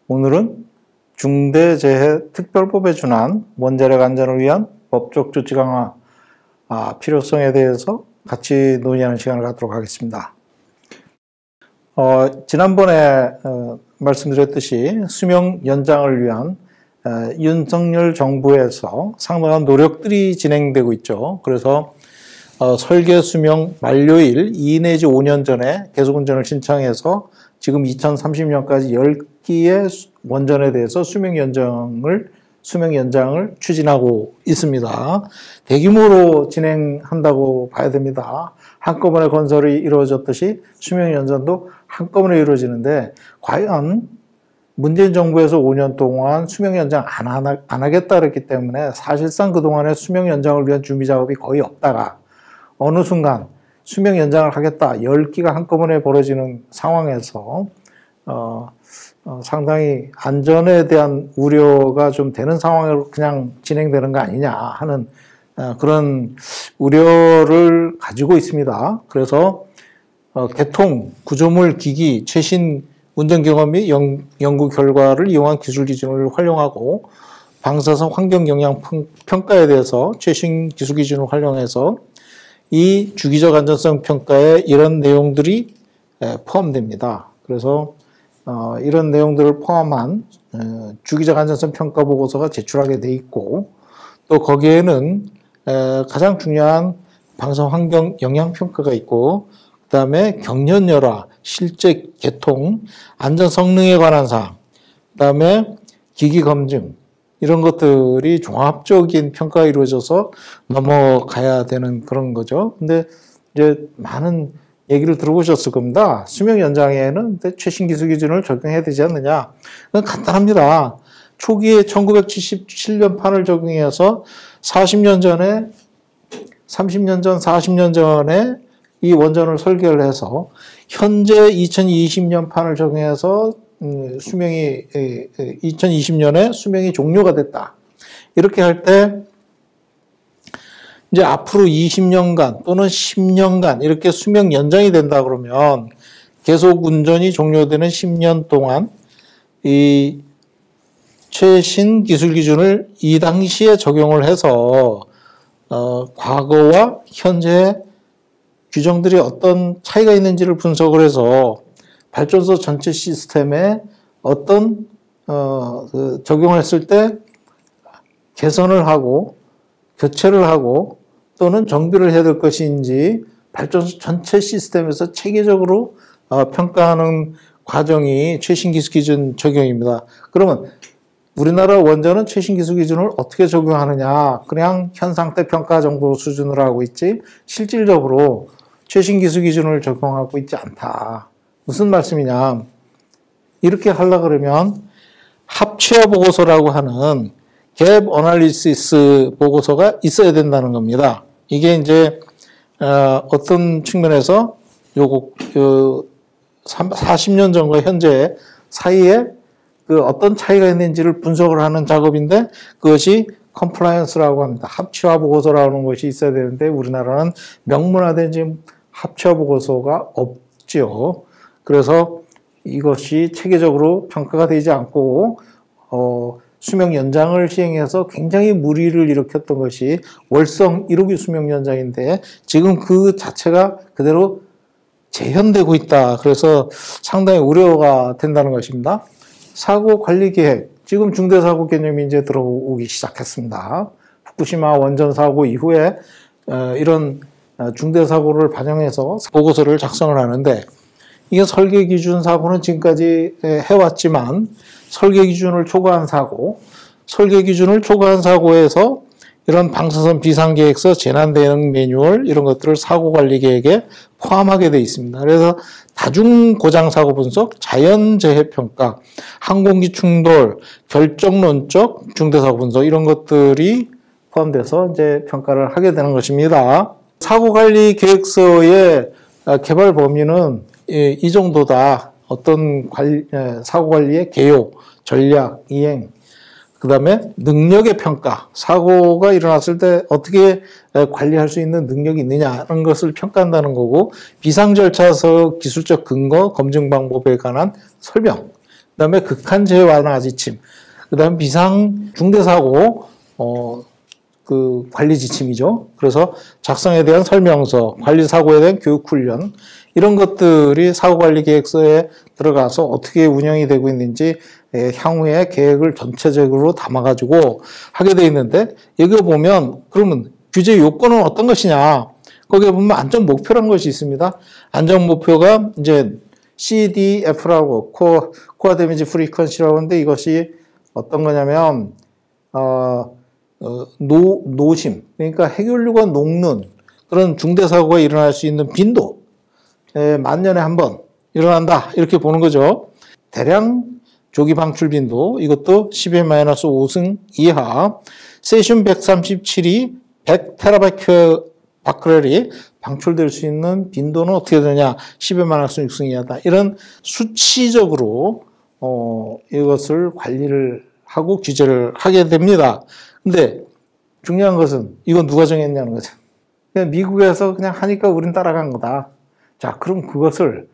오늘은 중대재해특별법에 준한 원자력 안전을 위한 법적 조치 강화 필요성에 대해서 같이 논의하는 시간을 갖도록 하겠습니다. 지난번에 말씀드렸듯이 수명 연장을 위한 윤석열 정부에서 상당한 노력들이 진행되고 있죠. 그래서 설계 수명 만료일 2 내지 5년 전에 계속운전을 신청해서 지금 2030년까지 10기의 원전에 대해서 수명 연장을 추진하고 있습니다. 대규모로 진행한다고 봐야 됩니다. 한꺼번에 건설이 이루어졌듯이 수명 연장도 한꺼번에 이루어지는데, 과연 문재인 정부에서 5년 동안 수명 연장 안 하겠다 그랬기 때문에 사실상 그동안의 수명 연장을 위한 준비 작업이 거의 없다가 어느 순간 수명 연장을 하겠다, 10기가 한꺼번에 벌어지는 상황에서 상당히 안전에 대한 우려가 좀 되는 상황으로 그냥 진행되는 거 아니냐 하는 그런 우려를 가지고 있습니다. 그래서 개통, 구조물, 기기, 최신 운전 경험 및 연구 결과를 이용한 기술 기준을 활용하고 방사선 환경 영향 평가에 대해서 최신 기술 기준을 활용해서 이 주기적 안전성 평가에 이런 내용들이 포함됩니다. 그래서 이런 내용들을 포함한 주기적 안전성 평가 보고서가 제출하게 돼 있고, 또 거기에는 가장 중요한 방사선 환경 영향 평가가 있고, 그 다음에 경련열화, 실제 개통, 안전 성능에 관한 사항, 그 다음에 기기 검증, 이런 것들이 종합적인 평가가 이루어져서 넘어가야 되는 그런 거죠. 근데 이제 많은 얘기를 들어보셨을 겁니다. 수명 연장에는 최신 기술 기준을 적용해야 되지 않느냐. 그건 간단합니다. 초기에 1977년판을 적용해서 40년 전에, 30년 전, 40년 전에 이 원전을 설계를 해서 현재 2020년판을 적용해서 수명이 2020년에 수명이 종료가 됐다. 이렇게 할 때 이제 앞으로 20년간 또는 10년간 이렇게 수명 연장이 된다 그러면 계속 운전이 종료되는 10년 동안 이 최신 기술 기준을 이 당시에 적용을 해서 과거와 현재 규정들이 어떤 차이가 있는지를 분석을 해서 발전소 전체 시스템에 어떤 적용을 했을 때 개선을 하고 교체를 하고 또는 정비를 해야 될 것인지 발전소 전체 시스템에서 체계적으로 평가하는 과정이 최신 기술 기준 적용입니다. 그러면 우리나라 원전은 최신 기술 기준을 어떻게 적용하느냐, 그냥 현 상태 평가 정도 수준으로 하고 있지 실질적으로 최신 기술 기준을 적용하고 있지 않다. 무슨 말씀이냐, 이렇게 하려고 그러면 합체화 보고서라고 하는 갭 어널리시스 보고서가 있어야 된다는 겁니다. 이게 이제 어떤 측면에서 40년 전과 현재 사이에 그 어떤 차이가 있는지를 분석을 하는 작업인데, 그것이 컴플라이언스라고 합니다. 합체화 보고서라는 것이 있어야 되는데 우리나라는 명문화된 합체화 보고서가 없죠. 그래서 이것이 체계적으로 평가가 되지 않고 수명 연장을 시행해서 굉장히 무리를 일으켰던 것이 월성 1호기 수명 연장인데 지금 그 자체가 그대로 재현되고 있다. 그래서 상당히 우려가 된다는 것입니다. 사고 관리 계획, 지금 중대사고 개념이 이제 들어오기 시작했습니다. 후쿠시마 원전 사고 이후에 이런 중대사고를 반영해서 보고서를 작성을 하는데, 이게 설계 기준 사고는 지금까지 해왔지만 설계 기준을 초과한 사고, 설계 기준을 초과한 사고에서 이런 방사선 비상계획서, 재난대응 매뉴얼 이런 것들을 사고관리계획에 포함하게 되어 있습니다. 그래서 다중고장사고 분석, 자연재해평가, 항공기 충돌, 결정론적 중대사고 분석 이런 것들이 포함돼서 이제 평가를 하게 되는 것입니다. 사고관리계획서의 개발 범위는 이 정도다. 어떤 사고관리의 개요, 전략, 이행, 그 다음에 능력의 평가, 사고가 일어났을 때 어떻게 관리할 수 있는 능력이 있느냐는 것을 평가한다는 거고, 비상절차에서 기술적 근거, 검증 방법에 관한 설명, 그다음에 극한 재해 완화 지침, 그다음 비상 중대사고 그 관리 지침이죠. 그래서 작성에 대한 설명서, 관리 사고에 대한 교육 훈련 이런 것들이 사고 관리 계획서에 들어가서 어떻게 운영이 되고 있는지 향후에 계획을 전체적으로 담아가지고 하게 돼 있는데 여기 보면 그러면 규제 요건은 어떤 것이냐? 거기에 보면 안전 목표라는 것이 있습니다. 안전 목표가 이제 CDF라고 코어 데미지 프리퀀시라고 하는데 이것이 어떤 거냐면 노심, 그러니까 핵연료가 녹는 그런 중대 사고가 일어날 수 있는 빈도, 만년에 한 번 일어난다 이렇게 보는 거죠. 대량 조기 방출 빈도 이것도 10-5승 이하, 세슘 137이 100TBq 방출될 수 있는 빈도는 어떻게 되냐? 10-6승 이하다. 이런 수치적으로 이것을 관리를 하고 규제를 하게 됩니다. 근데 중요한 것은 이건 누가 정했냐는 거죠. 그냥 미국에서 그냥 하니까 우린 따라간 거다. 자, 그럼 그것을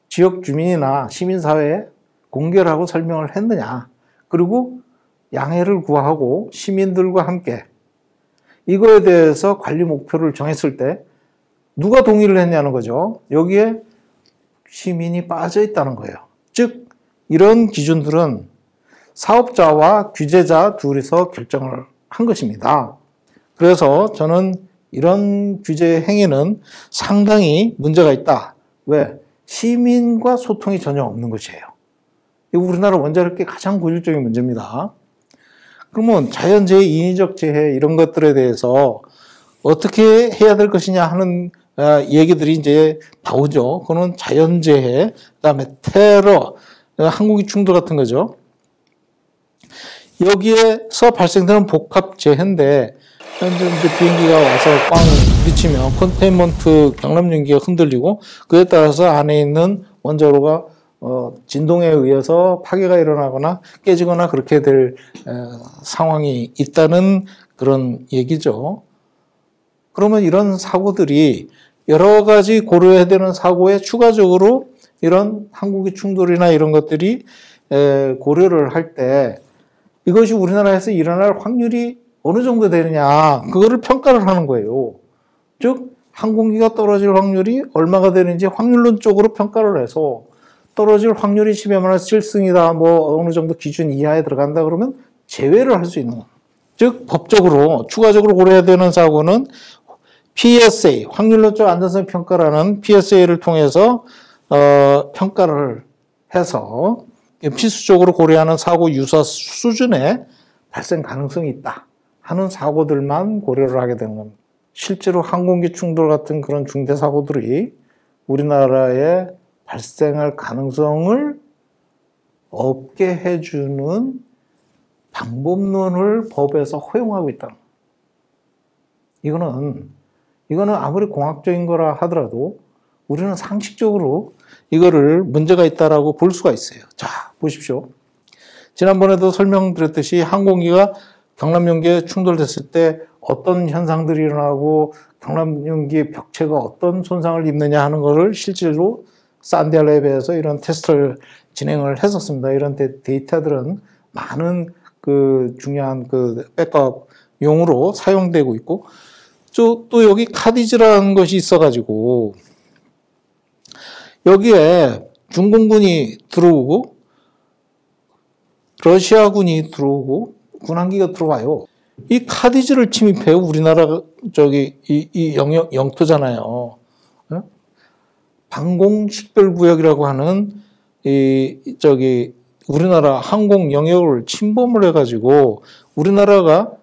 지역 주민이나 시민사회에 공개를 하고 설명을 했느냐. 그리고 양해를 구하고 시민들과 함께 이거에 대해서 관리 목표를 정했을 때 누가 동의를 했냐는 거죠. 여기에 시민이 빠져 있다는 거예요. 즉 이런 기준들은 사업자와 규제자 둘이서 결정을 한 것입니다. 그래서 저는 이런 규제 행위는 상당히 문제가 있다. 왜? 시민과 소통이 전혀 없는 것이에요. 이거 우리나라 원자력계 가장 고질적인 문제입니다. 그러면 자연재해, 인위적 재해 이런 것들에 대해서 어떻게 해야 될 것이냐 하는 얘기들이 이제 나오죠. 그거는 자연재해, 그다음에 테러, 항공기 충돌 같은 거죠. 여기에서 발생되는 복합재해인데 현재 비행기가 와서 꽝 부딪히면 컨테인먼트 경납용기가 흔들리고 그에 따라서 안에 있는 원자로가 진동에 의해서 파괴가 일어나거나 깨지거나 그렇게 될 상황이 있다는 그런 얘기죠. 그러면 이런 사고들이 여러 가지 고려해야 되는 사고에 추가적으로 이런 항공기 충돌이나 이런 것들이 고려를 할 때 이것이 우리나라에서 일어날 확률이 어느 정도 되느냐 그거를 평가를 하는 거예요. 즉 항공기가 떨어질 확률이 얼마가 되는지 확률론적으로 평가를 해서 떨어질 확률이 10-7승이다 뭐 어느 정도 기준 이하에 들어간다 그러면 제외를 할 수 있는 겁니다. 즉 법적으로 추가적으로 고려해야 되는 사고는 PSA 확률론적 안전성 평가라는 PSA를 통해서 평가를 해서 필수적으로 고려하는 사고 유사 수준의 발생 가능성이 있다 하는 사고들만 고려를 하게 되는 겁니다. 실제로 항공기 충돌 같은 그런 중대 사고들이 우리나라에 발생할 가능성을 없게 해주는 방법론을 법에서 허용하고 있다. 이거는 아무리 공학적인 거라 하더라도 우리는 상식적으로 이거를 문제가 있다라고 볼 수가 있어요. 자, 보십시오. 지난번에도 설명드렸듯이 항공기가 경납용기에 충돌됐을 때 어떤 현상들이 일어나고 경납용기의 벽체가 어떤 손상을 입느냐 하는 것을 실제로 산디아랩에서 이런 테스트를 진행을 했었습니다. 이런 데이터들은 많은 그 중요한 그 백업용으로 사용되고 있고 또 여기 카디즈라는 것이 있어가지고 여기에 중공군이 들어오고 러시아군이 들어오고 군함기가 들어와요. 이 카디즈를 침입해요. 우리나라 이 영토잖아요. 방공식별구역이라고 하는 우리나라 항공 영역을 침범을 해가지고 우리나라가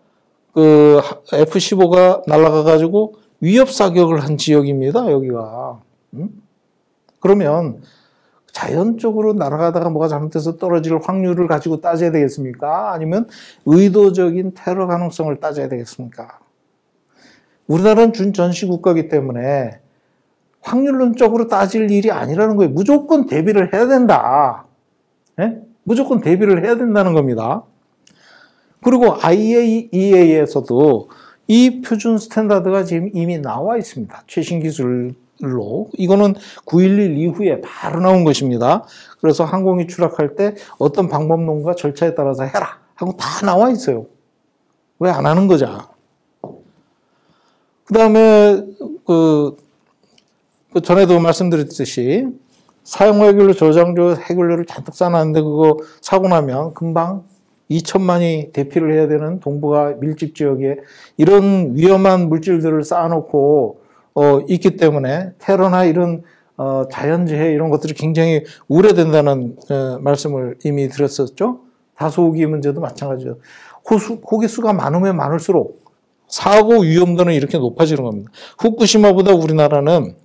그 F-15가 날아가가지고 위협 사격을 한 지역입니다. 여기가. 그러면 자연적으로 날아가다가 뭐가 잘못돼서 떨어질 확률을 가지고 따져야 되겠습니까? 아니면 의도적인 테러 가능성을 따져야 되겠습니까? 우리나라는 준전시국가이기 때문에 확률론적으로 따질 일이 아니라는 거예요. 무조건 대비를 해야 된다. 네? 무조건 대비를 해야 된다는 겁니다. 그리고 IAEA에서도 이 표준 스탠다드가 지금 이미 나와 있습니다. 최신 기술 이거는 9.11 이후에 바로 나온 것입니다. 그래서 항공이 추락할 때 어떤 방법론과 절차에 따라서 해라 하고 다 나와 있어요. 왜 안 하는 거죠? 그 다음에 전에도 말씀드렸듯이 사용 해결료 저장조 해결료를 잔뜩 쌓아놨는데 그거 사고 나면 금방 2천만이 대피를 해야 되는 동부가 밀집 지역에 이런 위험한 물질들을 쌓아놓고 있기 때문에 테러나 이런 자연재해 이런 것들이 굉장히 우려된다는 말씀을 이미 드렸었죠. 다소호기 문제도 마찬가지죠. 호기수가 많으면 많을수록 사고 위험도는 이렇게 높아지는 겁니다. 후쿠시마보다 우리나라는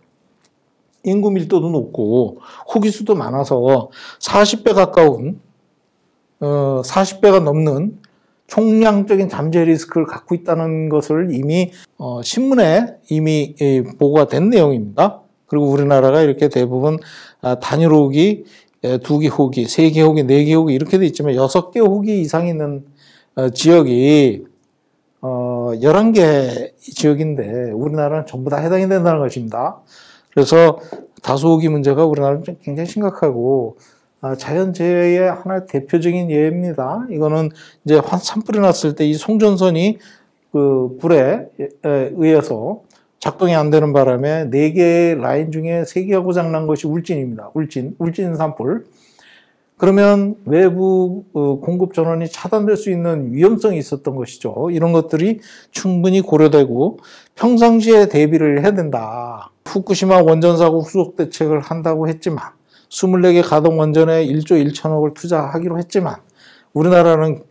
인구 밀도도 높고 호기수도 많아서 40배 가까운 40배가 넘는 총량적인 잠재 리스크를 갖고 있다는 것을 이미 신문에 이미 보고가 된 내용입니다. 그리고 우리나라가 이렇게 대부분 단일 호기, 2개 호기, 3개 호기, 4개 호기 이렇게 돼 있지만 6개 호기 이상 있는 지역이 11개 지역인데 우리나라는 전부 다 해당이 된다는 것입니다. 그래서 다소호기 문제가 우리나라는 굉장히 심각하고 자연재해의 하나의 대표적인 예입니다. 이거는 이제 산불이 났을 때 이 송전선이 그 불에 의해서 작동이 안 되는 바람에 4개의 라인 중에 3개가 고장난 것이 울진입니다. 울진 산불. 그러면 외부 공급 전원이 차단될 수 있는 위험성이 있었던 것이죠. 이런 것들이 충분히 고려되고 평상시에 대비를 해야 된다. 후쿠시마 원전 사고 후속 대책을 한다고 했지만 24개 가동 원전에 1조 1천억을 투자하기로 했지만 우리나라는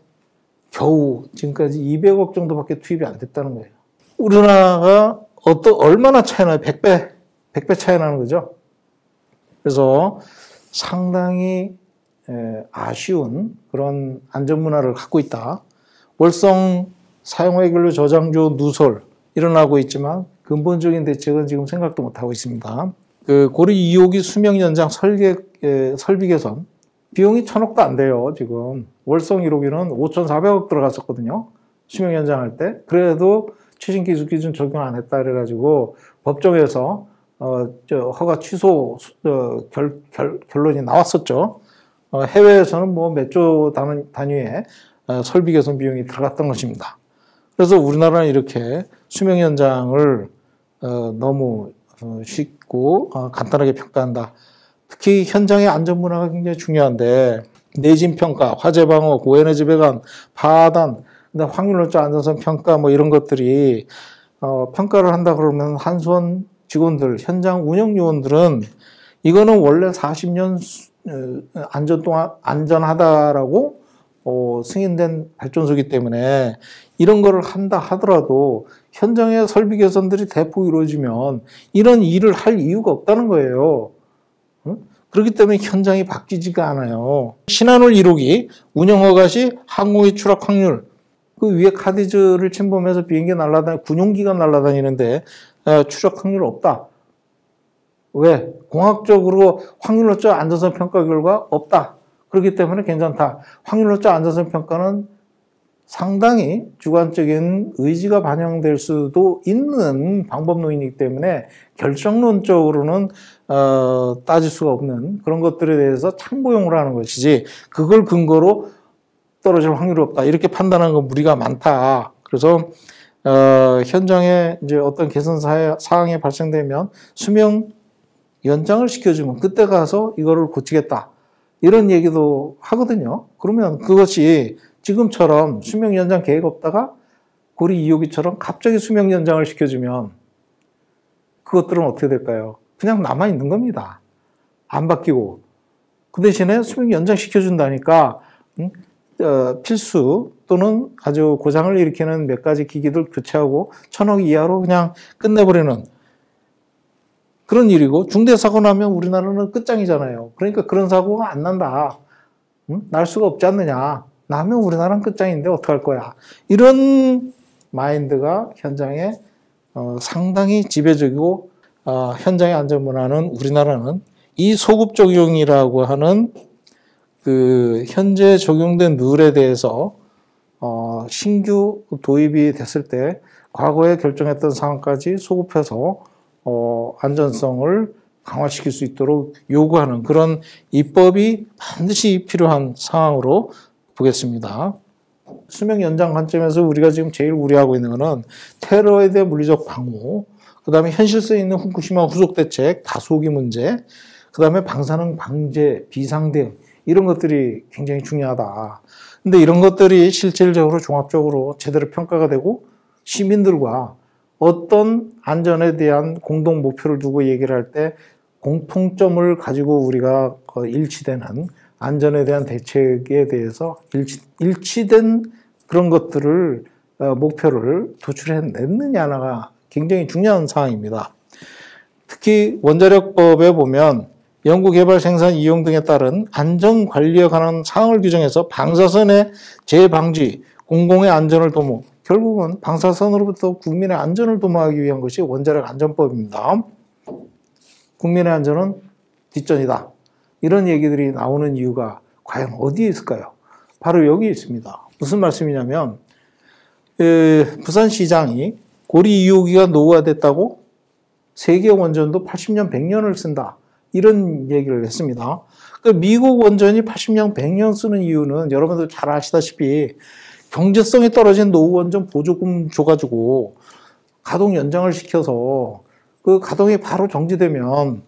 겨우 지금까지 200억 정도밖에 투입이 안 됐다는 거예요. 우리나라가 얼마나 차이 나요? 100배 차이 나는 거죠. 그래서 상당히 아쉬운 그런 안전문화를 갖고 있다. 월성 사용해결료 저장조 누설 일어나고 있지만 근본적인 대책은 지금 생각도 못하고 있습니다. 그 고리 2호기 수명 연장 설비 개선 비용이 1,000억도 안 돼요. 지금 월성 1호기는 5,400억 들어갔었거든요. 수명 연장할 때. 그래도 최신 기술 기준 적용 안 했다 그래가지고 법정에서 허가 취소 결론이 나왔었죠. 해외에서는 뭐 몇 조 단위의 설비 개선 비용이 들어갔던 것입니다. 그래서 우리나라는 이렇게 수명 연장을 너무 쉽고 간단하게 평가한다. 특히 현장의 안전 문화가 굉장히 중요한데 내진 평가, 화재 방어, 고에너지 배관, 파단, 확률론적 안전성 평가 뭐 이런 것들이 평가를 한다 그러면 한수원 직원들, 현장 운영 요원들은 이거는 원래 40년 안전하다라고 승인된 발전소이기 때문에 이런 거를 한다 하더라도 현장의 설비 개선들이 대폭 이루어지면 이런 일을 할 이유가 없다는 거예요. 그렇기 때문에 현장이 바뀌지가 않아요. 신한울 1호기 운영허가 시 항공기 추락 확률 그 위에 카디즈를 침범해서 비행기 군용기가 날아다니는데 추락 확률 없다. 왜? 공학적으로 확률론적 안전성 평가 결과 없다. 그렇기 때문에 괜찮다. 확률론적 안전성 평가는 상당히 주관적인 의지가 반영될 수도 있는 방법론이기 때문에 결정론적으로는 따질 수가 없는 그런 것들에 대해서 참고용으로 하는 것이지 그걸 근거로 떨어질 확률이 없다. 이렇게 판단하는 건 무리가 많다. 그래서 현장에 이제 어떤 개선 사항이 발생되면 수명 연장을 시켜주면 그때 가서 이거를 고치겠다. 이런 얘기도 하거든요. 그러면 그것이 지금처럼 수명 연장 계획 없다가 고리 2호기처럼 갑자기 수명 연장을 시켜주면 그것들은 어떻게 될까요? 그냥 남아있는 겁니다. 안 바뀌고. 그 대신에 수명 연장 시켜준다니까 필수 또는 아주 고장을 일으키는 몇 가지 기기들 교체하고 1,000억 이하로 그냥 끝내버리는 그런 일이고 중대사고 나면 우리나라는 끝장이잖아요. 그러니까 그런 사고가 안 난다. 날 수가 없지 않느냐. 나면 우리나라는 끝장인데 어떡할 거야. 이런 마인드가 현장에 상당히 지배적이고 현장의 안전문화는 우리나라는 이 소급 적용이라고 하는 그 현재 적용된 룰에 대해서 신규 도입이 됐을 때 과거에 결정했던 상황까지 소급해서 안전성을 강화시킬 수 있도록 요구하는 그런 입법이 반드시 필요한 상황으로 보겠습니다. 수명 연장 관점에서 우리가 지금 제일 우려하고 있는 것은 테러에 대한 물리적 방어, 그 다음에 현실성에 있는 후쿠시마 후속 대책, 다소기 문제, 그 다음에 방사능 방제, 비상대응 이런 것들이 굉장히 중요하다. 근데 이런 것들이 실질적으로 종합적으로 제대로 평가가 되고 시민들과 어떤 안전에 대한 공동 목표를 두고 얘기를 할 때 공통점을 가지고 우리가 일치되는 안전에 대한 대책에 대해서 일치된 그런 것들을 목표를 도출해냈느냐가 굉장히 중요한 사항입니다. 특히 원자력법에 보면 연구개발, 생산, 이용 등에 따른 안전관리에 관한 사항을 규정해서 방사선의 재방지, 공공의 안전을 도모, 결국은 방사선으로부터 국민의 안전을 도모하기 위한 것이 원자력 안전법입니다. 국민의 안전은 뒷전이다. 이런 얘기들이 나오는 이유가 과연 어디에 있을까요? 바로 여기 있습니다. 무슨 말씀이냐면 부산시장이 고리 2호기가 노후화됐다고 세계 원전도 80년, 100년을 쓴다. 이런 얘기를 했습니다. 미국 원전이 80년, 100년 쓰는 이유는 여러분들 잘 아시다시피 경제성이 떨어진 노후 원전 보조금 줘가지고 가동 연장을 시켜서 그 가동이 바로 정지되면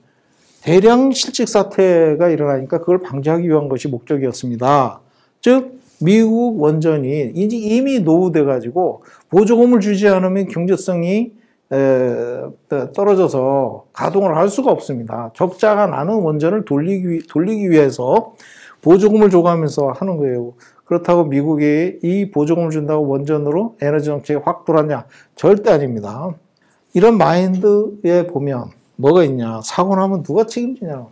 대량 실직 사태가 일어나니까 그걸 방지하기 위한 것이 목적이었습니다. 즉 미국 원전이 이미 노후돼 가지고 보조금을 주지 않으면 경제성이 떨어져서 가동을 할 수가 없습니다. 적자가 나는 원전을 돌리기 위해서 보조금을 줘가면서 하는 거예요. 그렇다고 미국이 이 보조금을 준다고 원전으로 에너지 정책이 확 돌았냐? 절대 아닙니다. 이런 마인드에 보면 뭐가 있냐? 사고 나면 누가 책임지냐?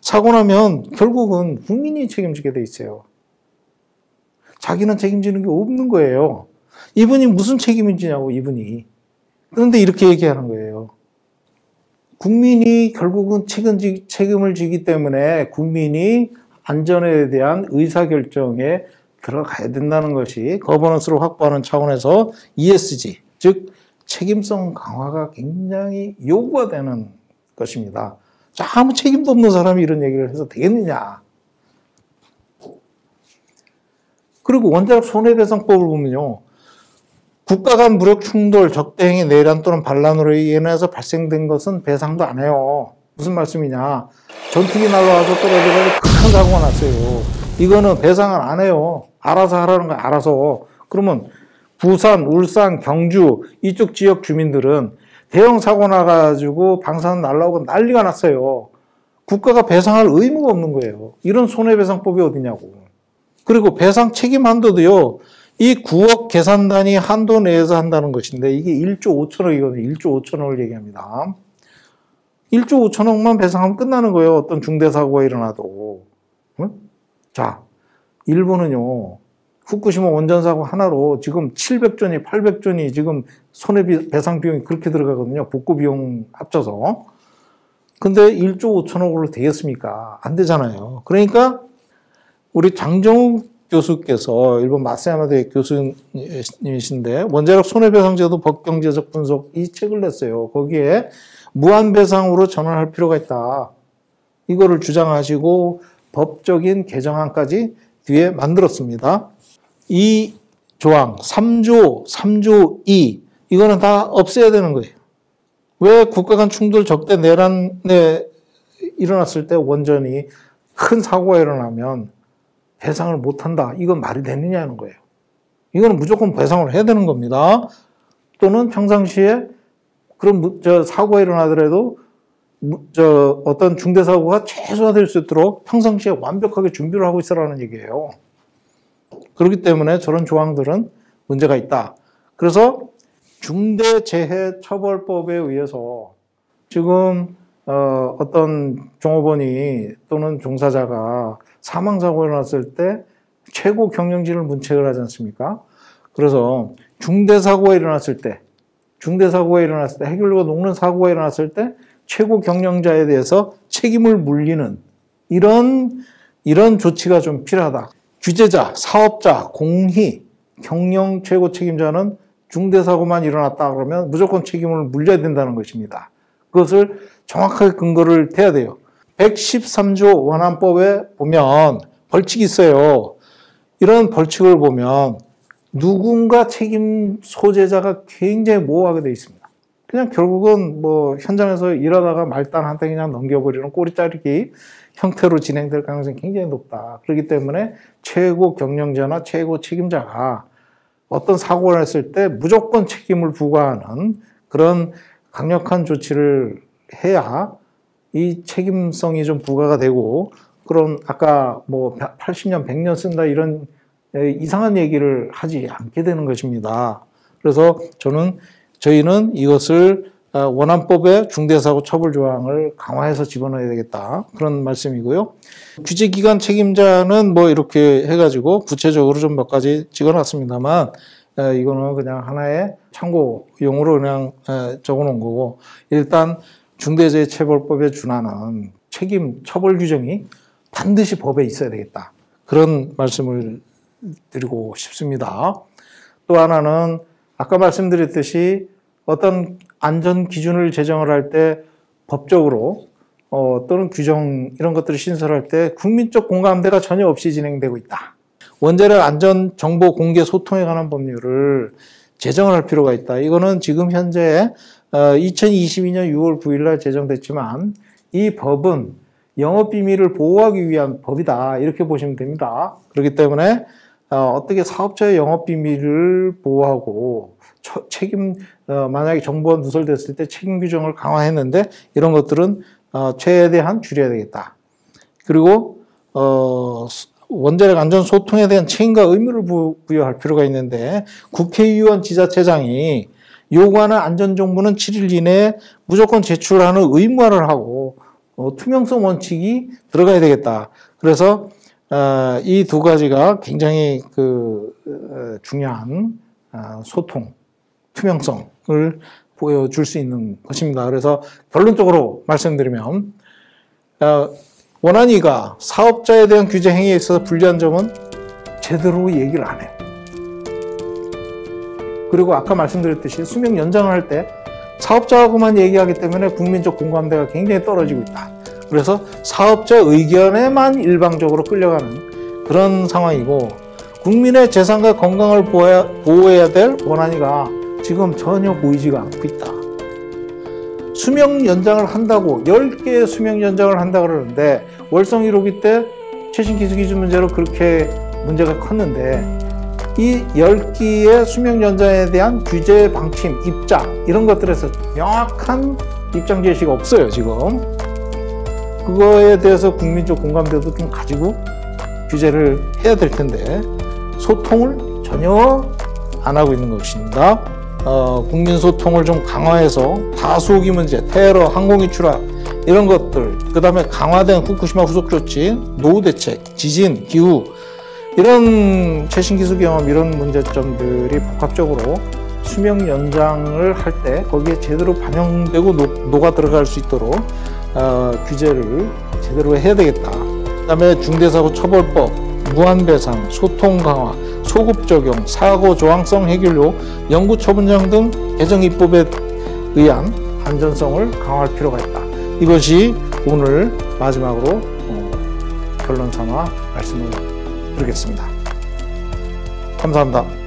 사고 나면 결국은 국민이 책임지게 돼 있어요. 자기는 책임지는 게 없는 거예요. 이분이 무슨 책임을 지냐고, 이분이. 그런데 이렇게 얘기하는 거예요. 국민이 결국은 책임을 지기 때문에 국민이 안전에 대한 의사결정에 들어가야 된다는 것이 거버넌스를 확보하는 차원에서 ESG, 즉 책임성 강화가 굉장히 요구가 되는 것입니다. 자, 아무 책임도 없는 사람이 이런 얘기를 해서 되겠느냐. 그리고 원자력 손해배상법을 보면요. 국가 간 무력 충돌, 적대행위, 내란 또는 반란으로 인해서 발생된 것은 배상도 안 해요. 무슨 말씀이냐. 전투기 날아와서 떨어져서 큰 사고가 났어요. 이거는 배상을 안 해요. 알아서 하라는 거야, 알아서. 그러면 부산, 울산, 경주 이쪽 지역 주민들은 대형 사고 나가지고 방사능 날라오고 난리가 났어요. 국가가 배상할 의무가 없는 거예요. 이런 손해배상법이 어디냐고. 그리고 배상 책임 한도도요. 이 9억 계산단위 한도 내에서 한다는 것인데 이게 1조 5천억이거든요. 1조 5천억을 얘기합니다. 1조 5천억만 배상하면 끝나는 거예요. 어떤 중대사고가 일어나도. 응? 자, 일본은요. 후쿠시마 원전사고 하나로 지금 700조니 800조니 지금 손해배상 비용이 그렇게 들어가거든요. 복구 비용 합쳐서. 근데 1조 5천억으로 되겠습니까? 안 되잖아요. 그러니까 우리 장정욱 교수께서 일본 마사야마 대학 교수님이신데 원자력 손해배상제도 법경제적 분석 이 책을 냈어요. 거기에 무한배상으로 전환할 필요가 있다. 이거를 주장하시고 법적인 개정안까지 뒤에 만들었습니다. 이 조항 3조 2 이거는 다 없애야 되는 거예요. 왜 국가 간 충돌 적대 내란에 일어났을 때 원전이 큰 사고가 일어나면 배상을 못한다. 이건 말이 되느냐는 거예요. 이거는 무조건 배상을 해야 되는 겁니다. 또는 평상시에 그런 사고가 일어나더라도 어떤 중대사고가 최소화될 수 있도록 평상시에 완벽하게 준비를 하고 있으라는 얘기예요. 그렇기 때문에 저런 조항들은 문제가 있다. 그래서 중대재해처벌법에 의해서 지금 어떤 종업원이 또는 종사자가 사망사고가 일어났을 때 최고 경영진을 문책을 하지 않습니까? 그래서 중대사고가 일어났을 때 해결료가 녹는 사고가 일어났을 때 최고 경영자에 대해서 책임을 물리는 이런 조치가 좀 필요하다. 규제자, 사업자, 공희, 경영 최고 책임자는 중대사고만 일어났다 그러면 무조건 책임을 물려야 된다는 것입니다. 그것을 정확하게 근거를 대야 돼요. 113조 원안법에 보면 벌칙이 있어요. 이런 벌칙을 보면 누군가 책임 소재자가 굉장히 모호하게 되어 있습니다. 그냥 결국은 뭐 현장에서 일하다가 말단한테 그냥 넘겨버리는 꼬리 자르기 형태로 진행될 가능성이 굉장히 높다. 그렇기 때문에 최고 경영자나 최고 책임자가 어떤 사고가 났을 때 무조건 책임을 부과하는 그런 강력한 조치를 해야 이 책임성이 좀 부과가 되고, 그런 아까 뭐 80년, 100년 쓴다 이런 이상한 얘기를 하지 않게 되는 것입니다. 그래서 저희는 이것을 원안법의 중대사고 처벌 조항을 강화해서 집어넣어야 되겠다, 그런 말씀이고요. 규제기관 책임자는 뭐 이렇게 해가지고 구체적으로 좀 몇 가지 찍어놨습니다만, 이거는 그냥 하나의 참고용으로 그냥 적어놓은 거고, 일단 중대재해처벌법에 준하는 책임 처벌 규정이 반드시 법에 있어야 되겠다, 그런 말씀을 드리고 싶습니다. 또 하나는 아까 말씀드렸듯이 어떤 안전 기준을 제정을 할 때 법적으로 또는 규정 이런 것들을 신설할 때 국민적 공감대가 전혀 없이 진행되고 있다. 원자력 안전 정보 공개 소통에 관한 법률을 제정을 할 필요가 있다. 이거는 지금 현재 2022년 6월 9일 날 제정됐지만 이 법은 영업비밀을 보호하기 위한 법이다, 이렇게 보시면 됩니다. 그렇기 때문에 어떻게 사업자의 영업비밀을 보호하고 만약에 정보가 누설됐을 때 책임 규정을 강화했는데 이런 것들은 최대한 줄여야 되겠다. 그리고 원자력 안전 소통에 대한 책임과 의무를 부여할 필요가 있는데, 국회의원 지자체장이 요구하는 안전정보는 7일 이내에 무조건 제출하는 의무화를 하고 투명성 원칙이 들어가야 되겠다. 그래서 이 두 가지가 굉장히 중요한 소통, 투명성을 보여줄 수 있는 것입니다. 그래서 결론적으로 말씀드리면 원안위가 사업자에 대한 규제 행위에 있어서 불리한 점은 제대로 얘기를 안 해요. 그리고 아까 말씀드렸듯이 수명 연장을 할 때 사업자하고만 얘기하기 때문에 국민적 공감대가 굉장히 떨어지고 있다. 그래서 사업자 의견에만 일방적으로 끌려가는 그런 상황이고, 국민의 재산과 건강을 보호해야 될 원안위가 지금 전혀 보이지가 않고 있다. 수명 연장을 한다고 10개의 수명 연장을 한다 그러는데 월성 1호기 때 최신 기술 기준 문제로 그렇게 문제가 컸는데 이 10개의 수명 연장에 대한 규제 방침, 입장 이런 것들에서 명확한 입장 제시가 없어요. 지금 그거에 대해서 국민적 공감대도 좀 가지고 규제를 해야 될 텐데 소통을 전혀 안 하고 있는 것입니다. 국민 소통을 좀 강화해서 다수기 문제, 테러, 항공기 추락 이런 것들, 그 다음에 강화된 후쿠시마 후속 조치, 노후 대책, 지진, 기후 이런 최신 기술 경험 이런 문제점들이 복합적으로 수명 연장을 할 때 거기에 제대로 반영되고 녹아 들어갈 수 있도록 규제를 제대로 해야 되겠다. 그 다음에 중대사고 처벌법, 무한배상, 소통 강화, 소급 적용, 사고 조항성 해결료, 영구 처분장 등 개정 입법에 의한 안전성을 강화할 필요가 있다. 이것이 오늘 마지막으로 결론 삼아 말씀을 드리겠습니다. 감사합니다.